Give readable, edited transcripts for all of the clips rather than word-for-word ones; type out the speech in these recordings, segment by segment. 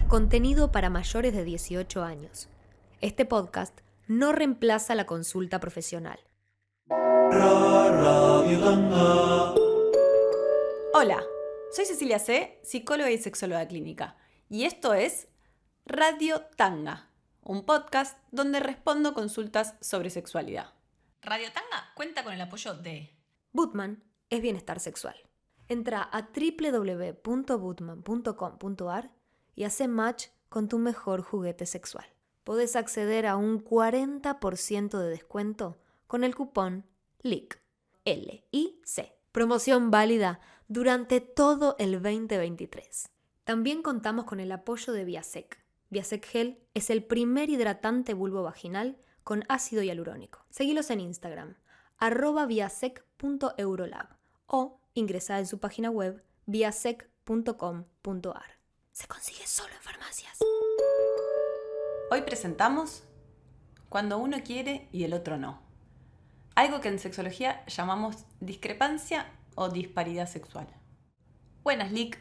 Contenido para mayores de 18 años. Este podcast no reemplaza la consulta profesional. Hola, soy Cecilia C., psicóloga y sexóloga clínica, y esto es Radio Tanga, un podcast donde respondo consultas sobre sexualidad. Radio Tanga cuenta con el apoyo de Bootman es bienestar sexual. Entra a www.bootman.com.ar y hace match con tu mejor juguete sexual. Podés acceder a un 40% de descuento con el cupón LIC. L-I-C. Promoción válida durante todo el 2023. También contamos con el apoyo de Viasec. Viasec Gel es el primer hidratante vulvovaginal con ácido hialurónico. Seguilos en Instagram, @viasec.eurolab o ingresá en su página web viasec.com.ar. Se consigue solo en farmacias. Hoy presentamos Cuando uno quiere y el otro no. Algo que en sexología llamamos discrepancia o disparidad sexual. Buenas, Lick.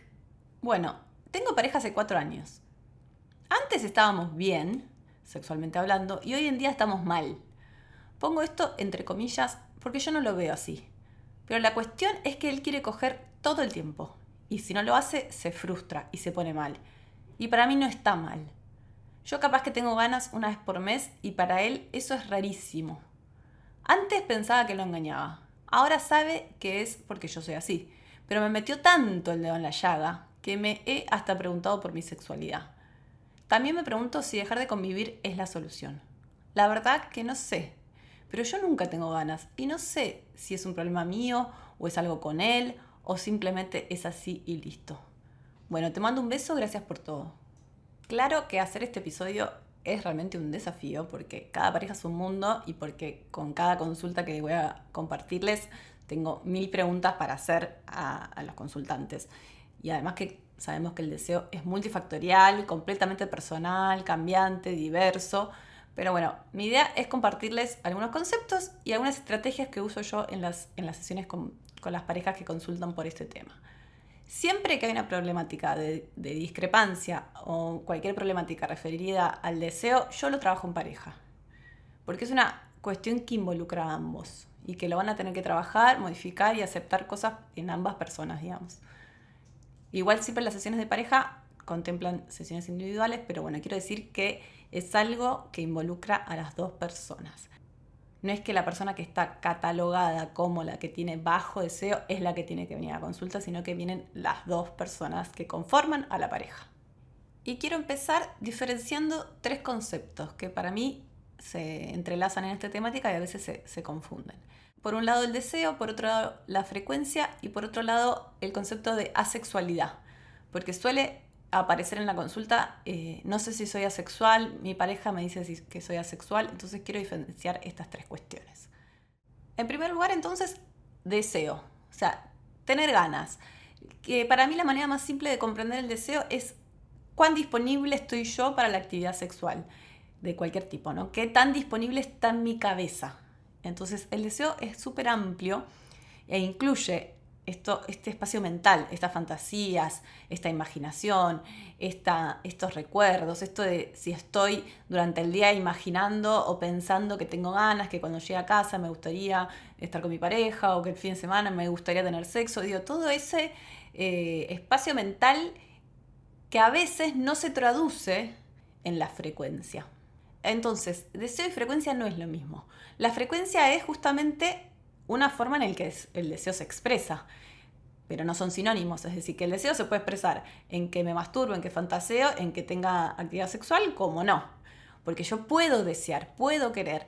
Bueno, tengo pareja hace 4 años. Antes estábamos bien, sexualmente hablando, y hoy en día estamos mal. Pongo esto entre comillas porque yo no lo veo así. Pero la cuestión es que él quiere coger todo el tiempo. Y si no lo hace, se frustra y se pone mal. Y para mí no está mal. Yo capaz que tengo ganas una vez por mes y para él eso es rarísimo. Antes pensaba que lo engañaba. Ahora sabe que es porque yo soy así. Pero me metió tanto el dedo en la llaga que me he hasta preguntado por mi sexualidad. También me pregunto si dejar de convivir es la solución. La verdad que no sé. Pero yo nunca tengo ganas y no sé si es un problema mío o es algo con él o simplemente es así y listo. Bueno, te mando un beso, gracias por todo. Claro que hacer este episodio es realmente un desafío porque cada pareja es un mundo y porque con cada consulta que voy a compartirles tengo 1000 preguntas para hacer a los consultantes. Y además que sabemos que el deseo es multifactorial, completamente personal, cambiante, diverso. Pero bueno, mi idea es compartirles algunos conceptos y algunas estrategias que uso yo en las sesiones con las parejas que consultan por este tema. Siempre que hay una problemática de discrepancia o cualquier problemática referida al deseo, yo lo trabajo en pareja. Porque es una cuestión que involucra a ambos y que lo van a tener que trabajar, modificar y aceptar cosas en ambas personas, digamos. Igual siempre las sesiones de pareja contemplan sesiones individuales, pero bueno, quiero decir que es algo que involucra a las dos personas. No es que la persona que está catalogada como la que tiene bajo deseo es la que tiene que venir a consulta, sino que vienen las dos personas que conforman a la pareja. Y quiero empezar diferenciando 3 conceptos que para mí se entrelazan en esta temática y a veces se confunden. Por un lado el deseo, por otro lado la frecuencia y por otro lado el concepto de asexualidad. Porque suele aparecer en la consulta, no sé si soy asexual, mi pareja me dice que soy asexual, entonces quiero diferenciar estas 3 cuestiones. En primer lugar, entonces, deseo, o sea, tener ganas. Que para mí la manera más simple de comprender el deseo es cuán disponible estoy yo para la actividad sexual de cualquier tipo, ¿no? Qué tan disponible está en mi cabeza. Entonces, el deseo es súper amplio e incluye este espacio mental, estas fantasías, esta imaginación, estos recuerdos, esto de si estoy durante el día imaginando o pensando que tengo ganas, que cuando llegue a casa me gustaría estar con mi pareja o que el fin de semana me gustaría tener sexo, todo ese espacio mental que a veces no se traduce en la frecuencia. Entonces, deseo y frecuencia no es lo mismo. La frecuencia es justamente una forma en la que el deseo se expresa, pero no son sinónimos. Es decir, que el deseo se puede expresar en que me masturbo, en que fantaseo, en que tenga actividad sexual, como no. Porque yo puedo desear, puedo querer,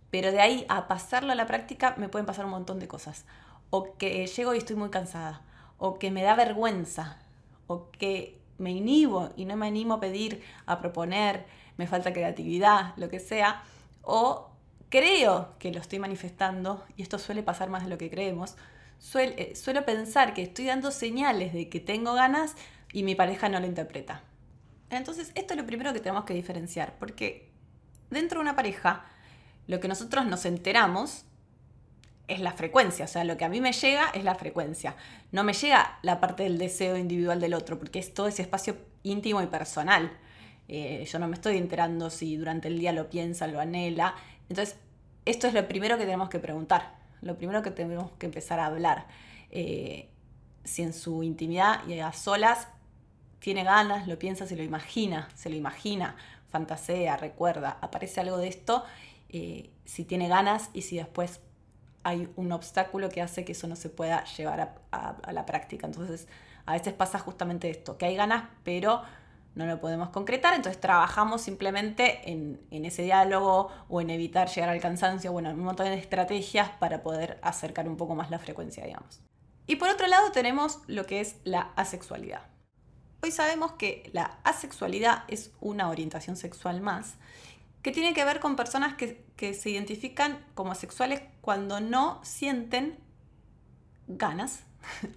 pero de ahí a pasarlo a la práctica me pueden pasar un montón de cosas. O que llego y estoy muy cansada, o que me da vergüenza, o que me inhibo y no me animo a pedir, a proponer, me falta creatividad, lo que sea, o creo que lo estoy manifestando, y esto suele pasar más de lo que creemos, suelo pensar que estoy dando señales de que tengo ganas y mi pareja no lo interpreta. Entonces, esto es lo primero que tenemos que diferenciar, porque dentro de una pareja, lo que nosotros nos enteramos es la frecuencia, o sea, lo que a mí me llega es la frecuencia. No me llega la parte del deseo individual del otro, porque es todo ese espacio íntimo y personal. Yo no me estoy enterando si durante el día lo piensa, lo anhela. Entonces, esto es lo primero que tenemos que preguntar, lo primero que tenemos que empezar a hablar. Si en su intimidad y a solas tiene ganas, lo piensa, se lo imagina, fantasea, recuerda, aparece algo de esto, si tiene ganas y si después hay un obstáculo que hace que eso no se pueda llevar a la práctica. Entonces, a veces pasa justamente esto, que hay ganas, pero no lo podemos concretar, entonces trabajamos simplemente en ese diálogo o en evitar llegar al cansancio, bueno, un montón de estrategias para poder acercar un poco más la frecuencia, digamos. Y por otro lado tenemos lo que es la asexualidad. Hoy sabemos que la asexualidad es una orientación sexual más, que tiene que ver con personas que se identifican como asexuales cuando no sienten ganas,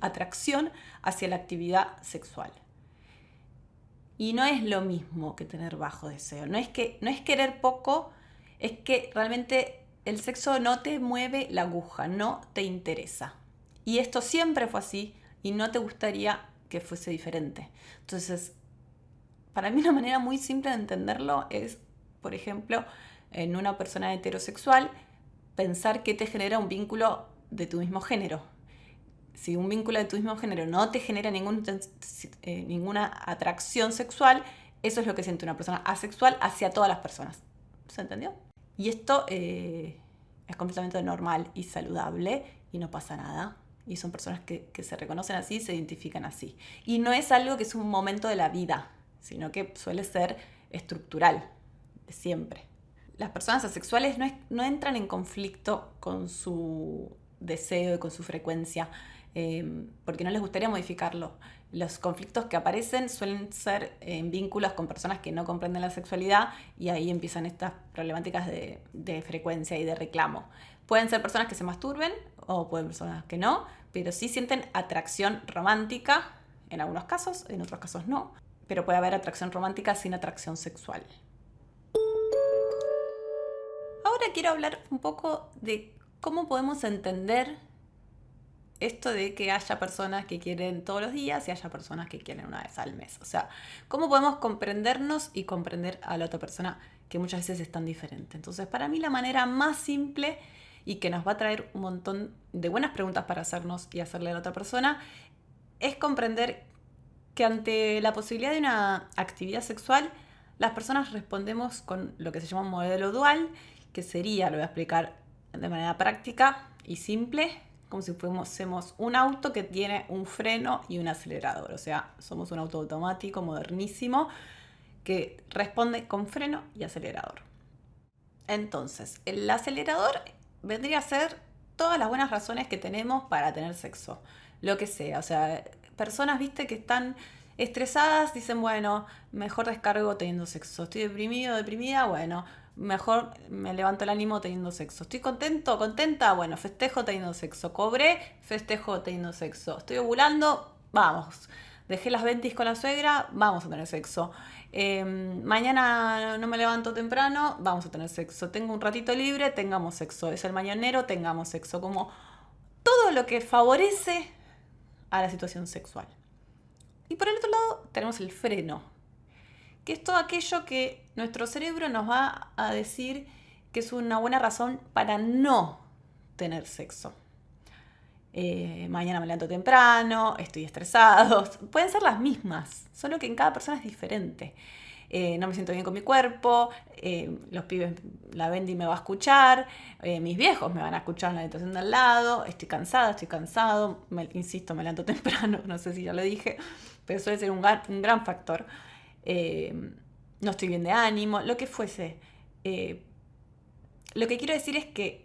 atracción hacia la actividad sexual. Y no es lo mismo que tener bajo deseo. No es querer poco, es que realmente el sexo no te mueve la aguja, no te interesa. Y esto siempre fue así y no te gustaría que fuese diferente. Entonces, para mí una manera muy simple de entenderlo es, por ejemplo, en una persona heterosexual, pensar que te genera un vínculo de tu mismo género. Si un vínculo de tu mismo género no te genera ninguna atracción sexual, eso es lo que siente una persona asexual hacia todas las personas. ¿Se entendió? Y esto es completamente normal y saludable y no pasa nada. Y son personas que se reconocen así, se identifican así. Y no es algo que es un momento de la vida, sino que suele ser estructural, de siempre. Las personas asexuales no entran en conflicto con su deseo y con su frecuencia, porque no les gustaría modificarlo. Los conflictos que aparecen suelen ser en vínculos con personas que no comprenden la sexualidad y ahí empiezan estas problemáticas de frecuencia y de reclamo. Pueden ser personas que se masturben o pueden ser personas que no, pero sí sienten atracción romántica en algunos casos, en otros casos no, pero puede haber atracción romántica sin atracción sexual. Ahora quiero hablar un poco de cómo podemos entender esto de que haya personas que quieren todos los días y haya personas que quieren una vez al mes. O sea, cómo podemos comprendernos y comprender a la otra persona que muchas veces es tan diferente. Entonces, para mí la manera más simple y que nos va a traer un montón de buenas preguntas para hacernos y hacerle a la otra persona es comprender que ante la posibilidad de una actividad sexual, las personas respondemos con lo que se llama un modelo dual, que sería, lo voy a explicar de manera práctica y simple, como si fuésemos un auto que tiene un freno y un acelerador. O sea, somos un auto automático modernísimo que responde con freno y acelerador. Entonces, el acelerador vendría a ser todas las buenas razones que tenemos para tener sexo. Lo que sea, o sea, personas, viste, que están estresadas, dicen, bueno, mejor descargo teniendo sexo. Estoy deprimido, deprimida, bueno, mejor me levanto el ánimo teniendo sexo. Estoy contento, contenta, bueno, festejo teniendo sexo. Cobré, festejo teniendo sexo. Estoy ovulando, vamos. Dejé las ventis con la suegra, vamos a tener sexo. Mañana no me levanto temprano, vamos a tener sexo. Tengo un ratito libre, tengamos sexo. Es el mañanero, tengamos sexo. Como todo lo que favorece a la situación sexual. Y por el otro lado tenemos el freno, que es todo aquello que nuestro cerebro nos va a decir que es una buena razón para no tener sexo. Mañana me levanto temprano, estoy estresado. Pueden ser las mismas, solo que en cada persona es diferente. No me siento bien con mi cuerpo, los pibes, la Bendy me va a escuchar, mis viejos me van a escuchar en la habitación de al lado, estoy cansada, estoy cansado, insisto, me levanto temprano, no sé si ya lo dije, pero suele ser un gran factor. No estoy bien de ánimo, lo que fuese. Lo que quiero decir es que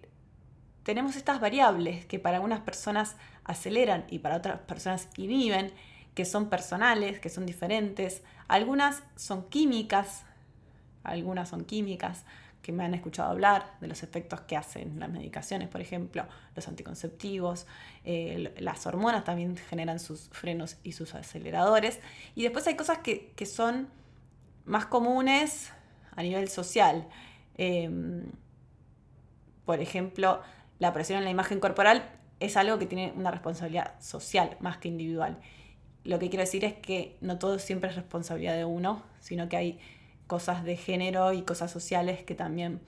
tenemos estas variables que para algunas personas aceleran y para otras personas inhiben, que son personales, que son diferentes. Algunas son químicas, que me han escuchado hablar de los efectos que hacen las medicaciones, por ejemplo, los anticonceptivos. Las hormonas también generan sus frenos y sus aceleradores. Y después hay cosas que son más comunes a nivel social. Por ejemplo, la presión en la imagen corporal es algo que tiene una responsabilidad social más que individual. Lo que quiero decir es que no todo siempre es responsabilidad de uno, sino que hay cosas de género y cosas sociales que también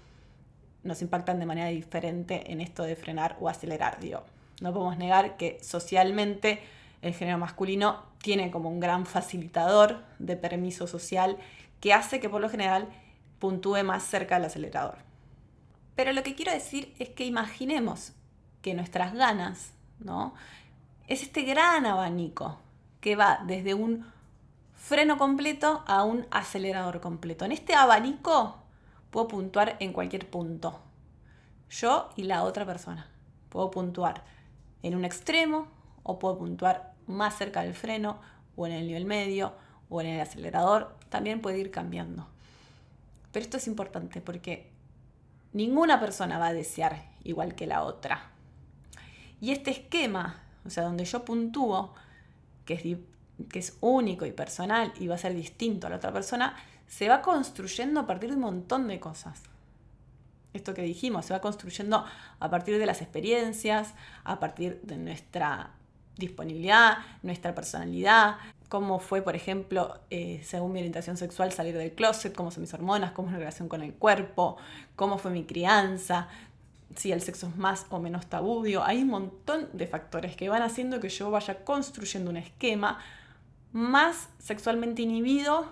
nos impactan de manera diferente en esto de frenar o acelerar. Digo, no podemos negar que socialmente el género masculino tiene como un gran facilitador de permiso social que hace que por lo general puntúe más cerca del acelerador. Pero lo que quiero decir es que imaginemos que nuestras ganas, ¿no?, es este gran abanico que va desde un freno completo a un acelerador completo. En este abanico puedo puntuar en cualquier punto, yo y la otra persona. Puedo puntuar en un extremo o puedo puntuar más cerca del freno o en el nivel medio o en el acelerador. También puede ir cambiando. Pero esto es importante porque ninguna persona va a desear igual que la otra. Y este esquema, o sea, donde yo puntúo, que es único y personal y va a ser distinto a la otra persona, se va construyendo a partir de un montón de cosas. Esto que dijimos, se va construyendo a partir de las experiencias, a partir de nuestra disponibilidad, nuestra personalidad, cómo fue, por ejemplo, según mi orientación sexual, salir del closet, cómo son mis hormonas, cómo es la relación con el cuerpo, cómo fue mi crianza, si el sexo es más o menos tabú. Digo, hay un montón de factores que van haciendo que yo vaya construyendo un esquema más sexualmente inhibido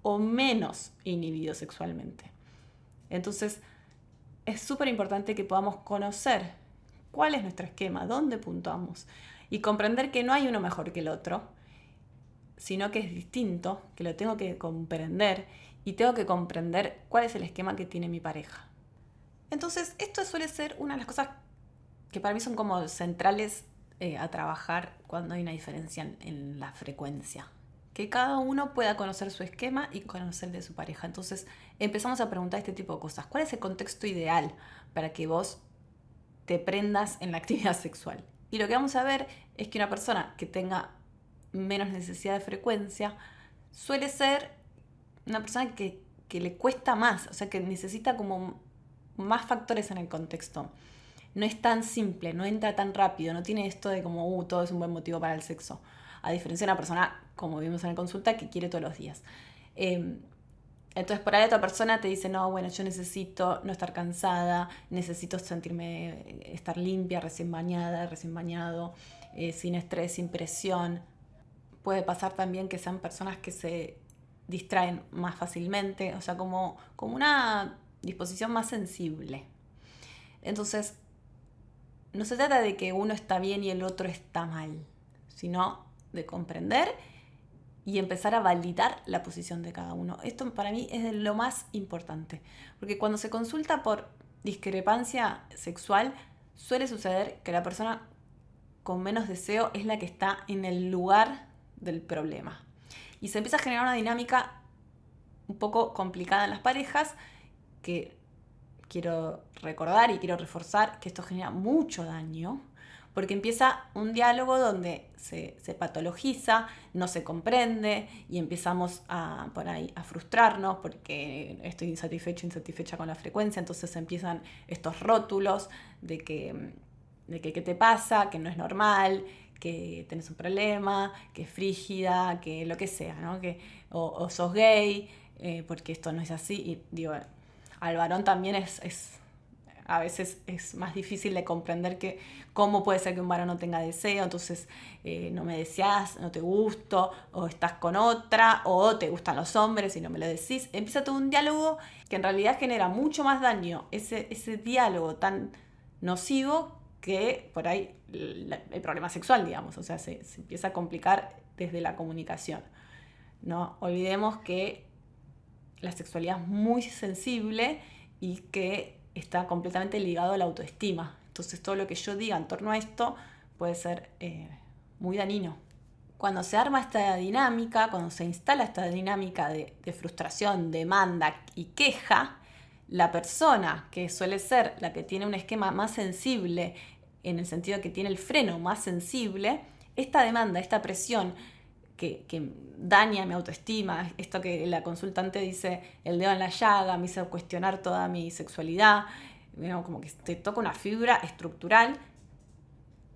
o menos inhibido sexualmente. Entonces, es súper importante que podamos conocer cuál es nuestro esquema, dónde puntuamos y comprender que no hay uno mejor que el otro, sino que es distinto, que lo tengo que comprender y tengo que comprender cuál es el esquema que tiene mi pareja. Entonces, esto suele ser una de las cosas que para mí son como centrales a trabajar cuando hay una diferencia en la frecuencia. Que cada uno pueda conocer su esquema y conocer el de su pareja. Entonces, empezamos a preguntar este tipo de cosas. ¿Cuál es el contexto ideal para que vos te prendas en la actividad sexual? Y lo que vamos a ver es que una persona que tenga menos necesidad de frecuencia suele ser una persona que le cuesta más, o sea, que necesita como más factores en el contexto. No es tan simple, no entra tan rápido, no tiene esto de como todo es un buen motivo para el sexo. A diferencia de una persona, como vimos en la consulta, que quiere todos los días. Entonces por ahí otra persona te dice, no, bueno, yo necesito no estar cansada, necesito estar limpia, recién bañada, recién bañado, sin estrés, sin presión. Puede pasar también que sean personas que se distraen más fácilmente, o sea, como una disposición más sensible. Entonces, no se trata de que uno está bien y el otro está mal, sino de comprender y empezar a validar la posición de cada uno. Esto para mí es lo más importante, porque cuando se consulta por discrepancia sexual, suele suceder que la persona con menos deseo es la que está en el lugar del problema. Y se empieza a generar una dinámica un poco complicada en las parejas, que quiero recordar y quiero reforzar que esto genera mucho daño, porque empieza un diálogo donde se patologiza, no se comprende y empezamos por ahí a frustrarnos porque estoy insatisfecha con la frecuencia. Entonces empiezan estos rótulos de que qué te pasa, que no es normal, que tenés un problema, que es frígida, que lo que sea, ¿no? O sos gay, porque esto no es así. Y digo, al varón también a veces es más difícil de comprender que cómo puede ser que un varón no tenga deseo, entonces no me deseás, no te gusto, o estás con otra, o te gustan los hombres y no me lo decís. Empieza todo un diálogo que en realidad genera mucho más daño, ese diálogo tan nocivo, que por ahí el problema sexual, digamos. O sea, se empieza a complicar desde la comunicación. No olvidemos que la sexualidad es muy sensible y que está completamente ligado a la autoestima. Entonces todo lo que yo diga en torno a esto puede ser muy dañino. Cuando se arma esta dinámica, cuando se instala esta dinámica de frustración, demanda y queja, la persona que suele ser la que tiene un esquema más sensible, en el sentido de que tiene el freno más sensible, esta demanda, esta presión que daña mi autoestima, esto que la consultante dice, el dedo en la llaga, me hizo cuestionar toda mi sexualidad, como que te toca una fibra estructural,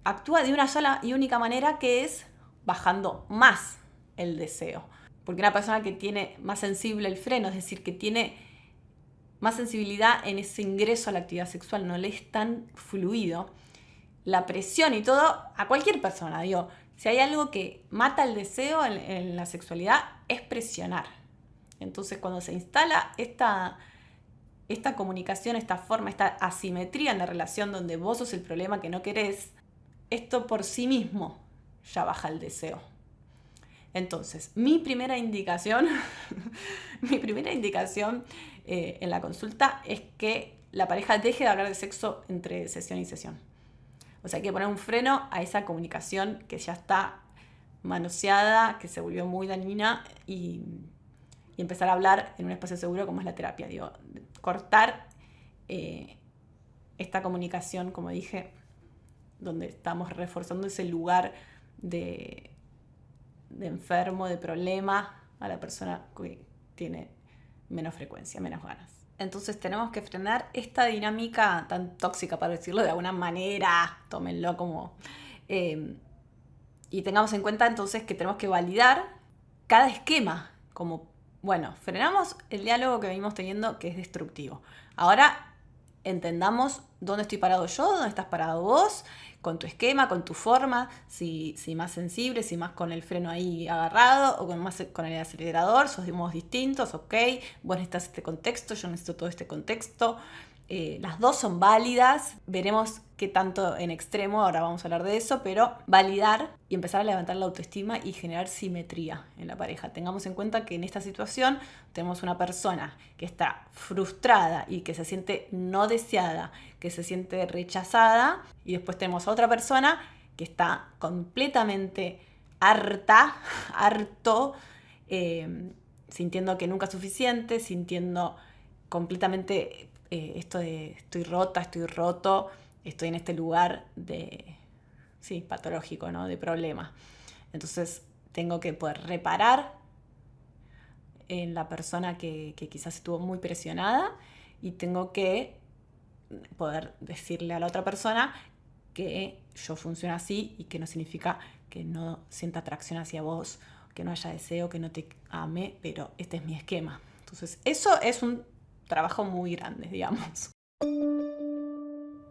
actúa de una sola y única manera, que es bajando más el deseo. Porque una persona que tiene más sensible el freno, es decir, que tiene más sensibilidad en ese ingreso a la actividad sexual, no le es tan fluido, la presión y todo, a cualquier persona, digo, si hay algo que mata el deseo en la sexualidad, es presionar. Entonces, cuando se instala esta comunicación, esta forma, esta asimetría en la relación donde vos sos el problema que no querés, esto por sí mismo ya baja el deseo. Entonces, mi primera indicación en la consulta es que la pareja deje de hablar de sexo entre sesión y sesión. O sea, hay que poner un freno a esa comunicación que ya está manoseada, que se volvió muy dañina, y empezar a hablar en un espacio seguro como es la terapia. Digo, cortar esta comunicación, como dije, donde estamos reforzando ese lugar de enfermo, de problema, a la persona que tiene menos frecuencia, menos ganas. Entonces tenemos que frenar esta dinámica tan tóxica, para decirlo de alguna manera, tómenlo como... y tengamos en cuenta entonces que tenemos que validar cada esquema, como, bueno, frenamos el diálogo que venimos teniendo, que es destructivo. Ahora entendamos dónde estoy parado yo, dónde estás parado vos, con tu esquema, con tu forma, si más sensible, si más con el freno ahí agarrado o con el acelerador, somos distintos, ok, vos necesitas este contexto, yo necesito todo este contexto. Las dos son válidas, veremos qué tanto en extremo, ahora vamos a hablar de eso, pero validar y empezar a levantar la autoestima y generar simetría en la pareja. Tengamos en cuenta que en esta situación tenemos una persona que está frustrada y que se siente no deseada, que se siente rechazada, y después tenemos a otra persona que está completamente harto, sintiendo que nunca es suficiente, sintiendo completamente esto de estoy rota, estoy roto, estoy en este lugar patológico, ¿no? De problema. Entonces tengo que poder reparar en la persona que quizás estuvo muy presionada, y tengo que poder decirle a la otra persona que yo funciono así y que no significa que no sienta atracción hacia vos, que no haya deseo, que no te ame, pero este es mi esquema. Entonces eso es un trabajo muy grande, digamos.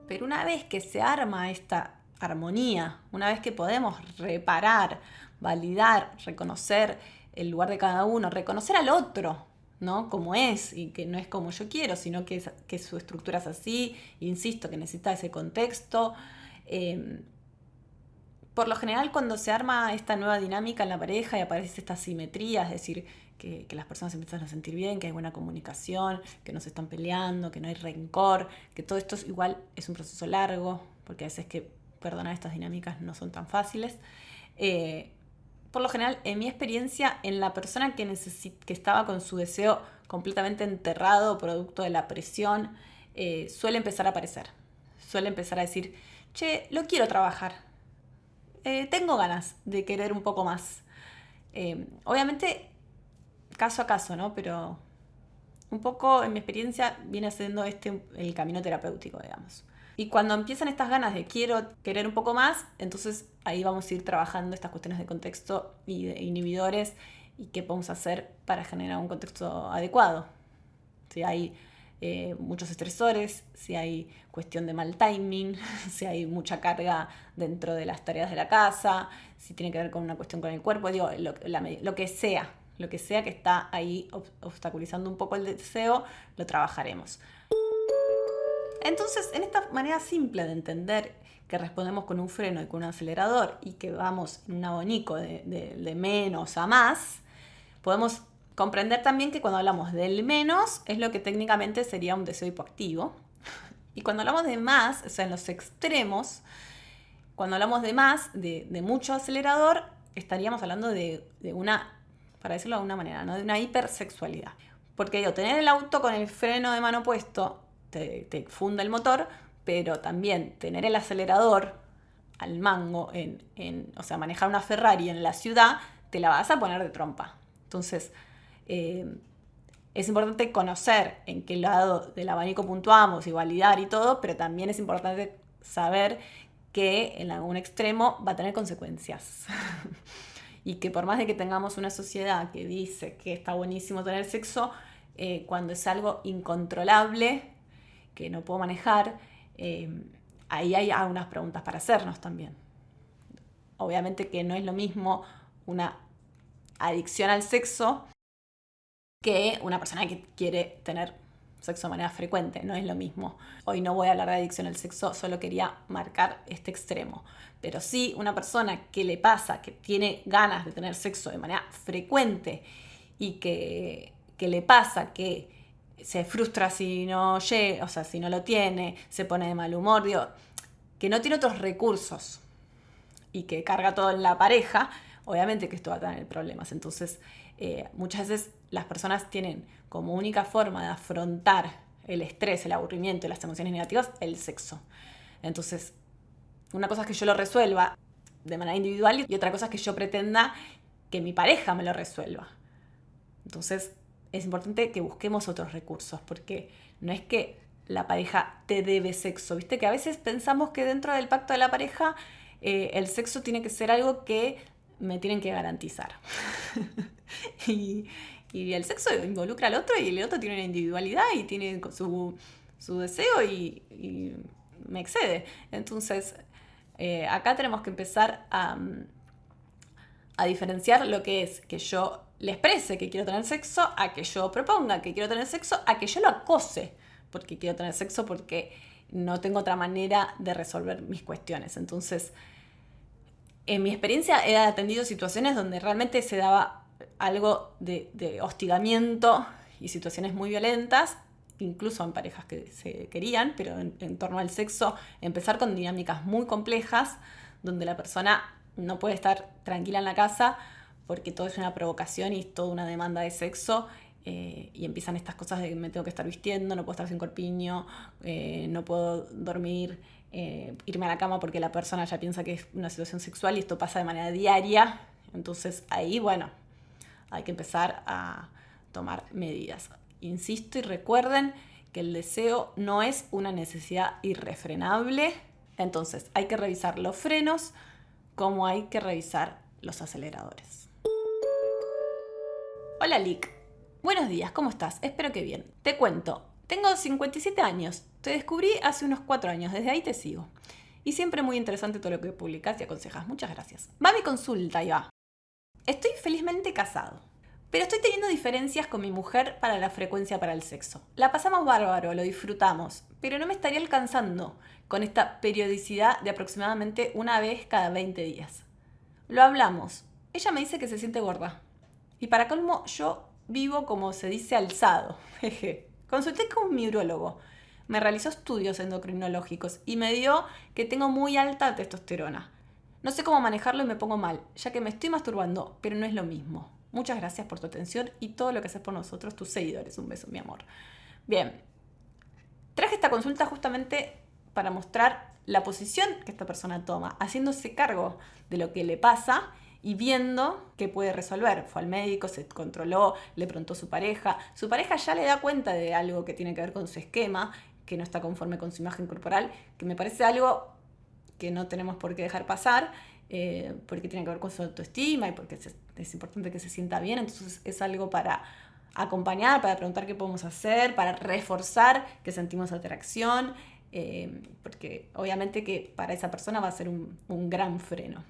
Pero una vez que se arma esta armonía, una vez que podemos reparar, validar, reconocer el lugar de cada uno, reconocer al otro, ¿no? Como es, y que no es como yo quiero, sino que su estructura es así, insisto, que necesita ese contexto. Por lo general, cuando se arma esta nueva dinámica en la pareja y aparece esta simetría, es decir, que las personas empiezan a sentir bien, que hay buena comunicación, que no se están peleando, que no hay rencor, que todo esto igual es un proceso largo, porque a veces que perdonar estas dinámicas no son tan fáciles. Por lo general, en mi experiencia, en la persona que estaba con su deseo completamente enterrado, producto de la presión, suele empezar a aparecer. Suele empezar a decir, che, lo quiero trabajar. Tengo ganas de querer un poco más. Obviamente, caso a caso, ¿no? Pero un poco, en mi experiencia, viene siendo el camino terapéutico, digamos. Y cuando empiezan estas ganas de quiero querer un poco más, entonces ahí vamos a ir trabajando estas cuestiones de contexto y de inhibidores, y qué podemos hacer para generar un contexto adecuado. Si hay muchos estresores, si hay cuestión de mal timing, si hay mucha carga dentro de las tareas de la casa, si tiene que ver con una cuestión con el cuerpo, digo, lo que sea que está ahí obstaculizando un poco el deseo, lo trabajaremos. Entonces, en esta manera simple de entender que respondemos con un freno y con un acelerador, y que vamos en un abanico de menos a más, podemos comprender también que cuando hablamos del menos es lo que técnicamente sería un deseo hipoactivo. Y cuando hablamos de más, o sea, en los extremos, cuando hablamos de más, de mucho acelerador, estaríamos hablando de una, para decirlo de alguna manera, ¿no? De una hipersexualidad. Porque digo, tener el auto con el freno de mano puesto te funda el motor, pero también tener el acelerador al mango, o sea, manejar una Ferrari en la ciudad, te la vas a poner de trompa. Entonces, Es importante conocer en qué lado del abanico puntuamos y validar y todo, pero también es importante saber que en algún extremo va a tener consecuencias. Y que por más de que tengamos una sociedad que dice que está buenísimo tener sexo, cuando es algo incontrolable, que no puedo manejar, ahí hay algunas preguntas para hacernos también. Obviamente que no es lo mismo una adicción al sexo que una persona que quiere tener sexo de manera frecuente, no es lo mismo. Hoy no voy a hablar de adicción al sexo, solo quería marcar este extremo. Pero sí, una persona que le pasa, que tiene ganas de tener sexo de manera frecuente y que le pasa que se frustra si no llega, o sea, si no lo tiene, se pone de mal humor, digo, que no tiene otros recursos y que carga todo en la pareja, obviamente que esto va a tener problemas. Entonces, muchas veces las personas tienen como única forma de afrontar el estrés, el aburrimiento y las emociones negativas el sexo. Entonces, una cosa es que yo lo resuelva de manera individual y otra cosa es que yo pretenda que mi pareja me lo resuelva. Entonces, es importante que busquemos otros recursos, porque no es que la pareja te debe sexo. Viste que a veces pensamos que dentro del pacto de la pareja el sexo tiene que ser algo que me tienen que garantizar. y el sexo involucra al otro y el otro tiene una individualidad y tiene su deseo y me excede. Entonces, acá tenemos que empezar a diferenciar lo que es que yo le exprese que quiero tener sexo, a que yo proponga que quiero tener sexo, a que yo lo acose porque quiero tener sexo, porque no tengo otra manera de resolver mis cuestiones. Entonces, en mi experiencia he atendido situaciones donde realmente se daba algo de hostigamiento y situaciones muy violentas, incluso en parejas que se querían, pero en torno al sexo, empezar con dinámicas muy complejas, donde la persona no puede estar tranquila en la casa porque todo es una provocación y es toda una demanda de sexo, y empiezan estas cosas de que me tengo que estar vistiendo, no puedo estar sin corpiño, no puedo dormir, irme a la cama porque la persona ya piensa que es una situación sexual y esto pasa de manera diaria. Entonces ahí, bueno, hay que empezar a tomar medidas. Insisto y recuerden que el deseo no es una necesidad irrefrenable, entonces hay que revisar los frenos como hay que revisar los aceleradores. Hola Lick, buenos días, ¿cómo estás? Espero que bien. Te cuento, tengo 57 años, te descubrí hace unos 4 años, desde ahí te sigo. Y siempre muy interesante todo lo que publicas y aconsejas, muchas gracias. Va mi consulta y va. Estoy felizmente casado, pero estoy teniendo diferencias con mi mujer para la frecuencia para el sexo. La pasamos bárbaro, lo disfrutamos, pero no me estaría alcanzando con esta periodicidad de aproximadamente una vez cada 20 días. Lo hablamos. Ella me dice que se siente gorda. Y para colmo, yo vivo como se dice alzado. Jeje. Consulté con mi urólogo. Me realizó estudios endocrinológicos y me dio que tengo muy alta testosterona. No sé cómo manejarlo y me pongo mal, ya que me estoy masturbando, pero no es lo mismo. Muchas gracias por tu atención y todo lo que haces por nosotros, tus seguidores. Un beso, mi amor. Bien, traje esta consulta justamente para mostrar la posición que esta persona toma, haciéndose cargo de lo que le pasa y viendo qué puede resolver. Fue al médico, se controló, le preguntó a su pareja. Su pareja ya le da cuenta de algo que tiene que ver con su esquema, que no está conforme con su imagen corporal, que me parece algo que no tenemos por qué dejar pasar, porque tiene que ver con su autoestima y porque es importante que se sienta bien. Entonces es algo para acompañar, para preguntar qué podemos hacer, para reforzar que sentimos atracción, porque obviamente que para esa persona va a ser un gran freno.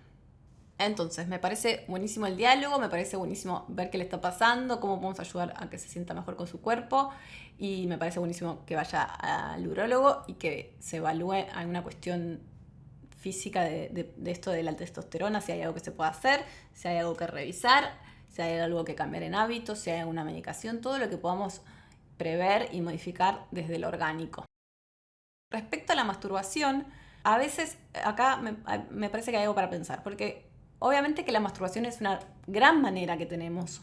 Entonces, me parece buenísimo el diálogo, me parece buenísimo ver qué le está pasando, cómo podemos ayudar a que se sienta mejor con su cuerpo, y me parece buenísimo que vaya al urólogo y que se evalúe alguna cuestión física de esto de la testosterona, si hay algo que se pueda hacer, si hay algo que revisar, si hay algo que cambiar en hábitos, si hay alguna medicación, todo lo que podamos prever y modificar desde lo orgánico. Respecto a la masturbación, a veces acá me parece que hay algo para pensar, porque obviamente que la masturbación es una gran manera que tenemos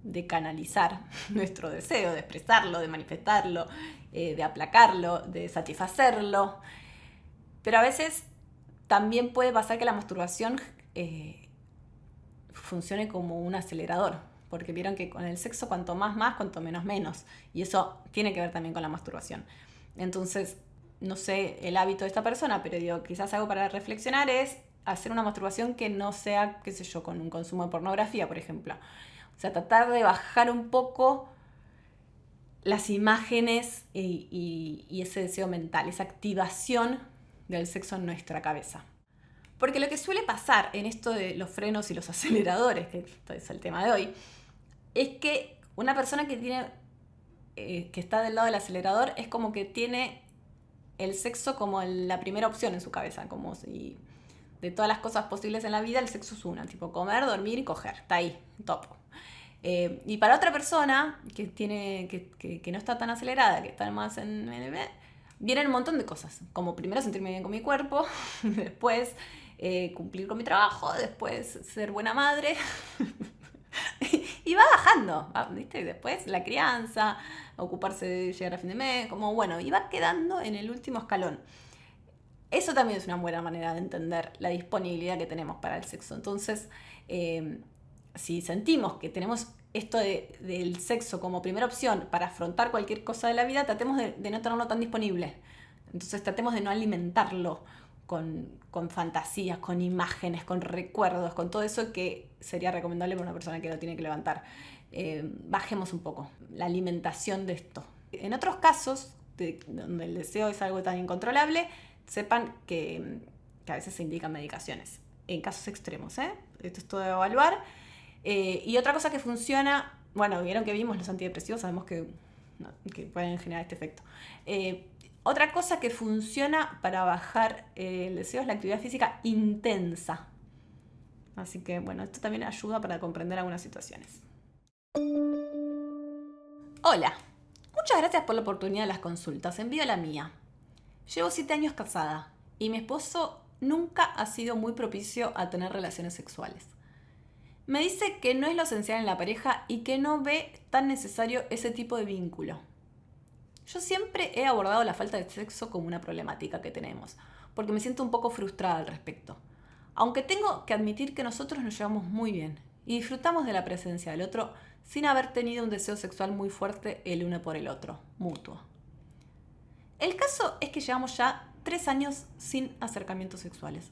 de canalizar nuestro deseo, de expresarlo, de manifestarlo, de aplacarlo, de satisfacerlo. Pero a veces también puede pasar que la masturbación funcione como un acelerador, porque vieron que con el sexo cuanto más, cuanto menos. Y eso tiene que ver también con la masturbación. Entonces, no sé el hábito de esta persona, pero digo, quizás algo para reflexionar es hacer una masturbación que no sea, qué sé yo, con un consumo de pornografía, por ejemplo. O sea, tratar de bajar un poco las imágenes y ese deseo mental, esa activación del sexo en nuestra cabeza. Porque lo que suele pasar en esto de los frenos y los aceleradores, que es el tema de hoy, es que una persona que tiene que está del lado del acelerador es como que tiene el sexo como la primera opción en su cabeza, como si de todas las cosas posibles en la vida el sexo es una, tipo comer, dormir y coger, está ahí, top. Y para otra persona que no está tan acelerada, que está más vienen un montón de cosas, como primero sentirme bien con mi cuerpo, después cumplir con mi trabajo, después ser buena madre. Y va bajando, ¿viste? Después la crianza, ocuparse de llegar a fin de mes, como bueno, y va quedando en el último escalón. Eso también es una buena manera de entender la disponibilidad que tenemos para el sexo. Entonces, si sentimos que tenemos esto del sexo como primera opción para afrontar cualquier cosa de la vida, tratemos de no tenerlo tan disponible. Entonces tratemos de no alimentarlo con fantasías, con imágenes, con recuerdos, con todo eso que sería recomendable para una persona que lo tiene que levantar. Bajemos un poco la alimentación de esto. En otros casos, donde el deseo es algo tan incontrolable, sepan que a veces se indican medicaciones. En casos extremos, esto es todo de evaluar. Y otra cosa que funciona, bueno, vieron que vimos los antidepresivos, sabemos que pueden generar este efecto. Otra cosa que funciona para bajar el deseo es la actividad física intensa. Así que, bueno, esto también ayuda para comprender algunas situaciones. Hola, muchas gracias por la oportunidad de las consultas. Envío la mía. Llevo 7 años casada y mi esposo nunca ha sido muy propicio a tener relaciones sexuales. Me dice que no es lo esencial en la pareja y que no ve tan necesario ese tipo de vínculo. Yo siempre he abordado la falta de sexo como una problemática que tenemos, porque me siento un poco frustrada al respecto. Aunque tengo que admitir que nosotros nos llevamos muy bien y disfrutamos de la presencia del otro sin haber tenido un deseo sexual muy fuerte el uno por el otro, mutuo. El caso es que llevamos ya 3 años sin acercamientos sexuales,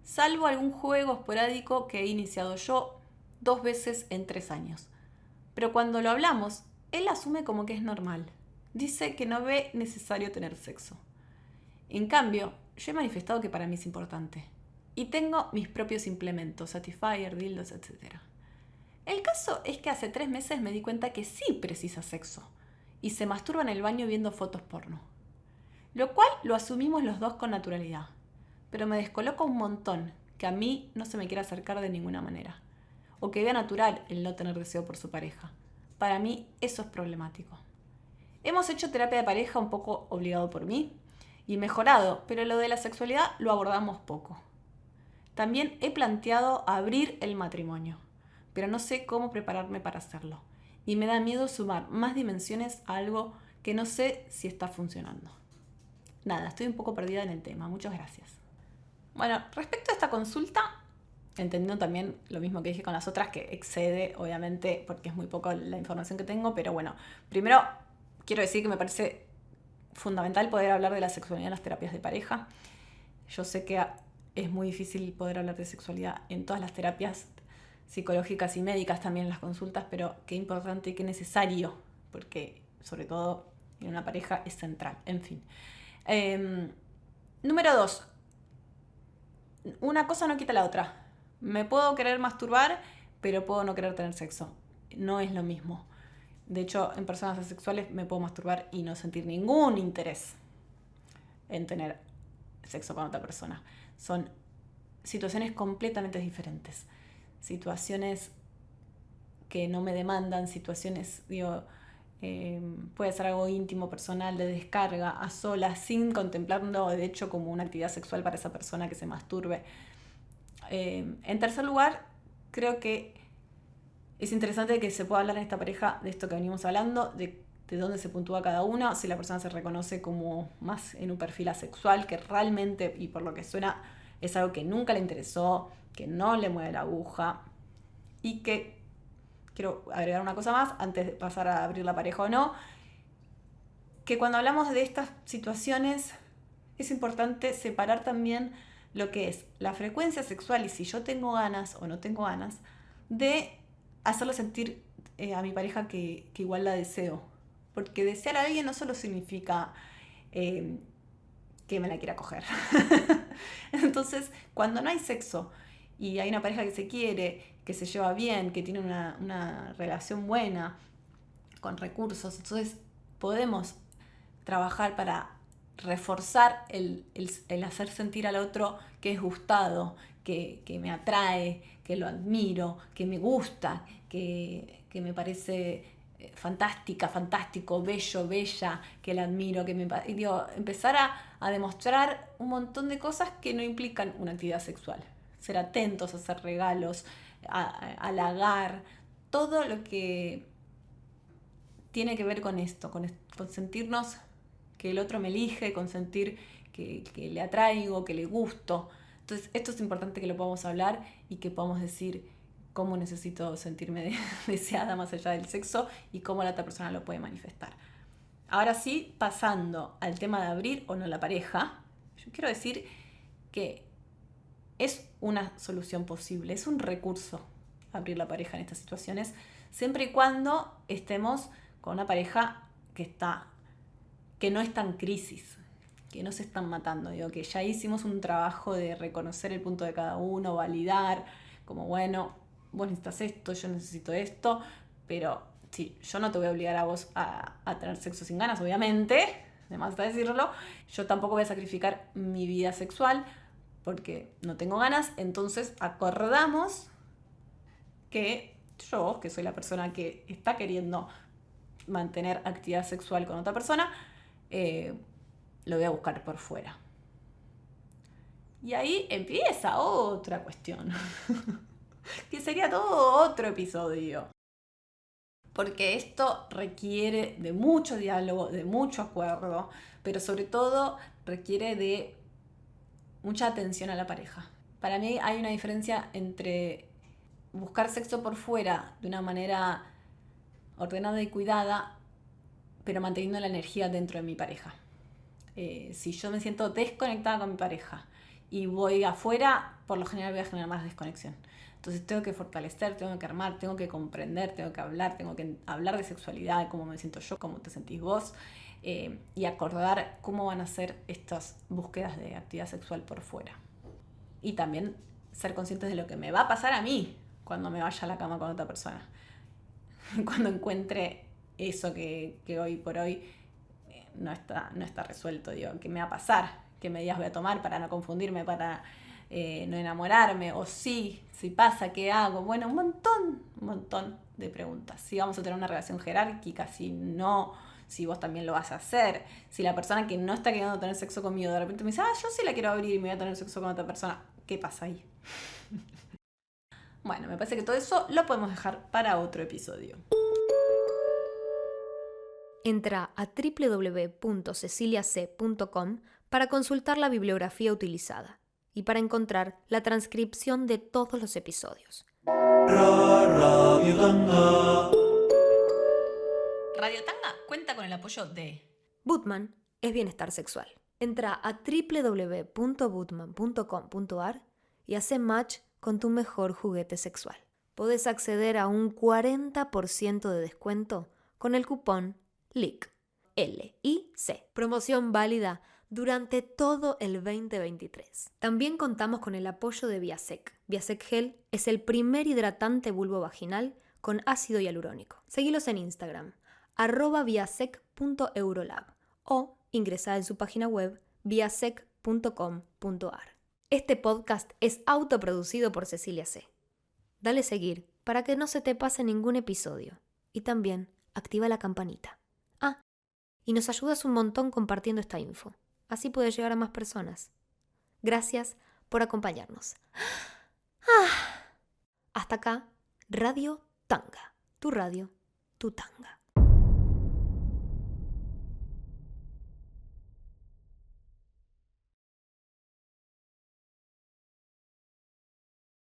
salvo algún juego esporádico que he iniciado yo 2 veces en 3 años. Pero cuando lo hablamos, él asume como que es normal. Dice que no ve necesario tener sexo. En cambio, yo he manifestado que para mí es importante. Y tengo mis propios implementos, Satisfyer, dildos, etc. El caso es que hace 3 meses me di cuenta que sí precisa sexo. Y se masturba en el baño viendo fotos porno. Lo cual lo asumimos los dos con naturalidad. Pero me descoloca un montón que a mí no se me quiera acercar de ninguna manera. O que vea natural el no tener deseo por su pareja. Para mí eso es problemático. Hemos hecho terapia de pareja un poco obligado por mí y mejorado, pero lo de la sexualidad lo abordamos poco. También he planteado abrir el matrimonio, pero no sé cómo prepararme para hacerlo. Y me da miedo sumar más dimensiones a algo que no sé si está funcionando. Nada, estoy un poco perdida en el tema. Muchas gracias. Bueno, respecto a esta consulta, entendiendo también lo mismo que dije con las otras, que excede, obviamente, porque es muy poco la información que tengo, pero bueno, primero quiero decir que me parece fundamental poder hablar de la sexualidad en las terapias de pareja. Yo sé que es muy difícil poder hablar de sexualidad en todas las terapias psicológicas y médicas, también en las consultas, pero qué importante y qué necesario, porque sobre todo en una pareja es central. En fin. Número 2. Una cosa no quita la otra. Me puedo querer masturbar, pero puedo no querer tener sexo. No es lo mismo. De hecho, en personas asexuales me puedo masturbar y no sentir ningún interés en tener sexo con otra persona. Son situaciones completamente diferentes. Situaciones que no me demandan, situaciones, puede ser algo íntimo, personal, de descarga, a solas, sin contemplarlo, de hecho, como una actividad sexual para esa persona que se masturbe. En tercer lugar, creo que es interesante que se pueda hablar en esta pareja de esto que venimos hablando, de dónde se puntúa cada uno, si la persona se reconoce como más en un perfil asexual, que realmente, y por lo que suena, es algo que nunca le interesó, que no le mueve la aguja y que quiero agregar una cosa más antes de pasar a abrir la pareja o no, que cuando hablamos de estas situaciones es importante separar también lo que es la frecuencia sexual y si yo tengo ganas o no tengo ganas de hacerlo sentir a mi pareja que igual la deseo. Porque desear a alguien no solo significa que me la quiera coger. Entonces, cuando no hay sexo y hay una pareja que se quiere, que se lleva bien, que tiene una relación buena, con recursos, entonces podemos trabajar para reforzar el hacer sentir al otro que es gustado, que me atrae, que lo admiro, que me gusta, que me parece fantástica, fantástico, bello, bella, que la admiro, que empezar a demostrar un montón de cosas que no implican una actividad sexual. Ser atentos, hacer regalos, halagar, todo lo que tiene que ver con esto, con sentirnos que el otro me elige, con sentir que le atraigo, que le gusto. Entonces, esto es importante que lo podamos hablar y que podamos decir cómo necesito sentirme deseada más allá del sexo y cómo la otra persona lo puede manifestar. Ahora sí, pasando al tema de abrir o no la pareja, yo quiero decir que es una solución posible, es un recurso abrir la pareja en estas situaciones, siempre y cuando estemos con una pareja que no está en crisis, que no se están matando, que ya hicimos un trabajo de reconocer el punto de cada uno, validar, como bueno, vos necesitas esto, yo necesito esto, pero sí, yo no te voy a obligar a vos a tener sexo sin ganas, obviamente, además está decirlo, yo tampoco voy a sacrificar mi vida sexual porque no tengo ganas, entonces acordamos que yo, que soy la persona que está queriendo mantener actividad sexual con otra persona, lo voy a buscar por fuera. Y ahí empieza otra cuestión, que sería todo otro episodio. Porque esto requiere de mucho diálogo, de mucho acuerdo, pero sobre todo requiere de mucha atención a la pareja. Para mí hay una diferencia entre buscar sexo por fuera de una manera ordenada y cuidada, pero manteniendo la energía dentro de mi pareja. Si yo me siento desconectada con mi pareja y voy afuera, por lo general voy a generar más desconexión. Entonces tengo que fortalecer, tengo que armar, tengo que comprender, tengo que hablar de sexualidad, de cómo me siento yo, cómo te sentís vos, y acordar cómo van a ser estas búsquedas de actividad sexual por fuera. Y también ser conscientes de lo que me va a pasar a mí cuando me vaya a la cama con otra persona. Cuando encuentre eso que hoy por hoy no está resuelto, ¿qué me va a pasar? ¿Qué medidas voy a tomar para no confundirme, para no enamorarme? O si pasa, ¿qué hago? Bueno, un montón de preguntas. Si vamos a tener una relación jerárquica, si no, si vos también lo vas a hacer, si la persona que no está queriendo tener sexo conmigo de repente me dice, yo sí la quiero abrir y me voy a tener sexo con otra persona, ¿qué pasa ahí? Bueno, me parece que todo eso lo podemos dejar para otro episodio. Entra a www.ceciliac.com para consultar la bibliografía utilizada y para encontrar la transcripción de todos los episodios. Radio Tanga. Radio Tanga cuenta con el apoyo de Bootman es bienestar sexual. Entra a www.bootman.com.ar y hace match con tu mejor juguete sexual. Podés acceder a un 40% de descuento con el cupón LIC. L-I-C. Promoción válida durante todo el 2023. También contamos con el apoyo de Viasec. Viasec Gel es el primer hidratante vulvovaginal con ácido hialurónico. Seguilos en Instagram, @viasec.eurolab o ingresá en su página web viasec.com.ar. Este podcast es autoproducido por Cecilia C. Dale seguir para que no se te pase ningún episodio. Y también activa la campanita. Y nos ayudas un montón compartiendo esta info. Así puede llegar a más personas. Gracias por acompañarnos. Hasta acá, Radio Tanga. Tu radio, tu tanga.